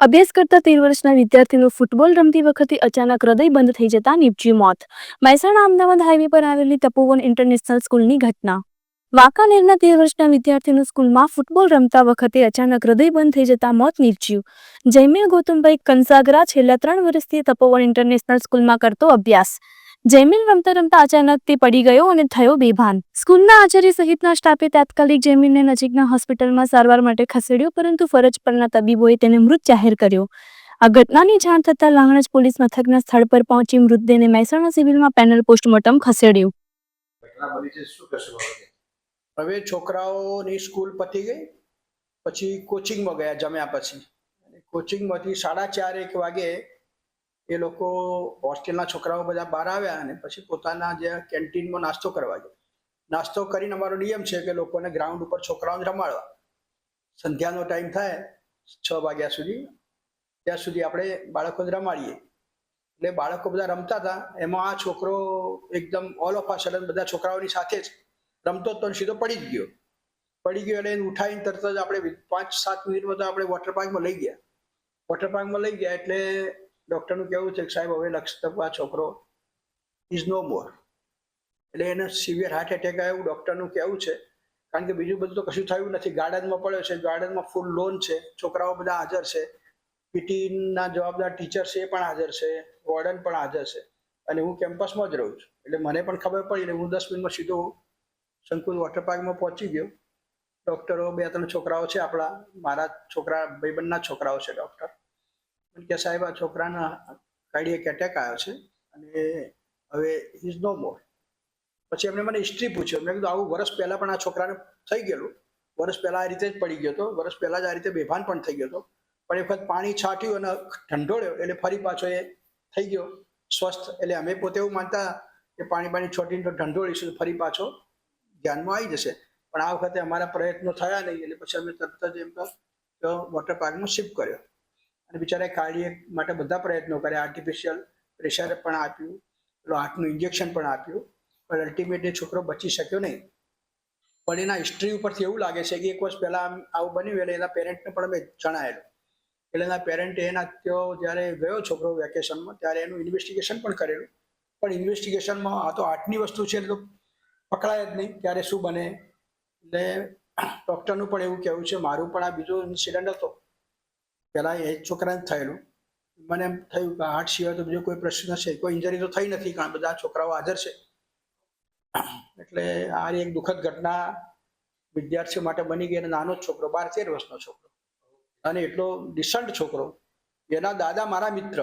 અભ્યાસ કરતા 13 વર્ષના વિદ્યાર્થીનું ફૂટબોલ રમતી વખતે અચાનક હૃદય બંધ થઈ જતા નીપજ્યું મોત. મહેસાણા અમદાવાદ હાઈવે પર આવેલી તપોવન ઇન્ટરનેશનલ સ્કૂલની ઘટના. વાંકાનેરના 13 વર્ષના વિદ્યાર્થીનું સ્કૂલમાં ફૂટબોલ રમતા વખતે અચાનક હૃદય બંધ થઈ જતા મોત નીપજ્યું. જયમીલ ગૌતમભાઈ કંસાગરા છેલ્લા 3 વર્ષથી તપોવન ઇન્ટરનેશનલ સ્કૂલમાં કરતો અભ્યાસ. જયમીલ રમતા રમતા અચાનક તે પડી ગયો અને થયો બેભાન. સ્કૂલના આચાર્ય સહિતના સ્ટાફે તાત્કાલિક જયમીલને નજીકના હોસ્પિટલમાં સારવાર માટે ખસેડ્યો, પરંતુ ફરજ પરના તબીબોએ તેને મૃત જાહેર કર્યો. આ ઘટનાની જાણ થતાં લાંગણજ પોલીસ મથકના સ્થળ પર પહોંચી મૃતદેહને મહેસાણા સિવિલમાં પેનલ પોસ્ટમોર્ટમ ખસેડ્યું. હવે છોકરાઓની સ્કૂલ પતી ગઈ, પછી કોચિંગમાં ગયા જમ્યા પછી. કોચિંગમાંથી 4:30 વાગે એ લોકો હોસ્ટેલના છોકરાઓ બધા બહાર આવ્યા અને પછી પોતાના જે કેન્ટીનમાં નાસ્તો કરવા ગયા. નાસ્તો કરીને અમારો નિયમ છે કે લોકોને ગ્રાઉન્ડ ઉપર છોકરાઓને રમાડવા. સંધ્યાનો ટાઈમ થાય 6 વાગ્યા સુધી, ત્યાં સુધી આપણે બાળકોને રમાડીએ. એટલે બાળકો બધા રમતા હતા, એમાં આ છોકરો એકદમ ઓલ ઓફ આ સડન બધા છોકરાઓની સાથે જ રમતો તો સીધો પડી જ ગયો. એટલે એને ઉઠાવીને તરત જ આપણે 5-7 મિનિટમાં તો આપણે વોટર પાર્કમાં લઈ ગયા. વોટર પાર્કમાં લઈ ગયા એટલે ડૉક્ટરનું કહેવું છે કે સાહેબ હવે લક્ષ આ છોકરો ઇઝ નો મોર. એટલે એને સિવિયર હાર્ટ એટેક આવ્યું ડૉક્ટરનું કહેવું છે. કારણ કે બીજું બધું તો કશું થયું નથી. ગાર્ડનમાં પડ્યો છે, ગાર્ડનમાં ફૂલ લોન છે, છોકરાઓ બધા હાજર છે, પીટીના જવાબદાર ટીચર છે એ પણ હાજર છે, વોર્ડન પણ હાજર છે, અને હું કેમ્પસમાં જ રહું છું. એટલે મને પણ ખબર પડી એટલે હું 10 મિનિટમાં સીધો સંકુલ વોટર પાર્કમાં પહોંચી ગયો. ડૉક્ટરો 2-3 છોકરાઓ છે આપણા, મારા છોકરા ભાઈબંધના છોકરાઓ છે. ડૉક્ટર કે સાહેબ આ છોકરાના કાર્ડિયક એટેક આવ્યો છે અને હવે ઇઝ નો મોર. પછી એમણે મને હિસ્ટ્રી પૂછ્યો. મેં કીધું આવું વર્ષ પહેલાં પણ આ છોકરાને થઈ ગયેલું. વર્ષ પહેલાં આ રીતે જ પડી ગયો હતો, વર્ષ પહેલાં જ આ રીતે બેભાન પણ થઈ ગયો હતો, પણ એ વખત પાણી છાંટ્યું અને ઢંઢોળ્યો એટલે ફરી પાછો એ થઈ ગયો સ્વસ્થ. એટલે અમે પોતે એવું માનતા કે પાણી છોટીને તો ઢંઢોળીશું તો ફરી પાછો ધ્યાનમાં આવી જશે. પણ આ વખતે અમારા પ્રયત્નો થયા નહીં એટલે પછી અમે તરત જ એમ તો વોટર પાર્કમાં શિફ્ટ કર્યો. અને બિચારા કાર્ડિયક માટે બધા પ્રયત્નો કર્યા, આર્ટિફિશિયલ પ્રેશર પણ આપ્યું, પેલો હાર્ટનું ઇન્જેક્શન પણ આપ્યું, પણ અલ્ટિમેટલી છોકરો બચી શક્યો નહીં. પણ એના હિસ્ટ્રી ઉપરથી એવું લાગે છે કે 1 વર્ષ પહેલાં આવું બન્યું એટલે એના પેરેન્ટને પણ અમે જણાયેલું. એટલે એના પેરેન્ટે એના ત્યાં જ્યારે ગયો છોકરો વેકેશનમાં ત્યારે એનું ઇન્વેસ્ટિગેશન પણ કરેલું. પણ ઇન્વેસ્ટિગેશનમાં આ તો હાર્ટની વસ્તુ છે એટલે પકડાય જ નહીં ત્યારે શું બને. એટલે ડૉક્ટરનું પણ એવું કહેવું છે. મારું પણ આ બીજો ઇન્સિડન્ટ હતો, પહેલાં એ છોકરાને થયેલું. મને એમ થયું કે હાર્ટ સિવાય તો બીજો કોઈ પ્રશ્ન છે, કોઈ ઇન્જરી તો થઈ નથી કારણ બધા છોકરાઓ હાજર છે. એટલે આ એક દુઃખદ ઘટના વિદ્યાર્થીઓ માટે બની ગઈ. અને નાનો જ છોકરો, 12-13 વર્ષનો છોકરો, અને એટલો ડિસન્ટ છોકરો. એના દાદા મારા મિત્ર,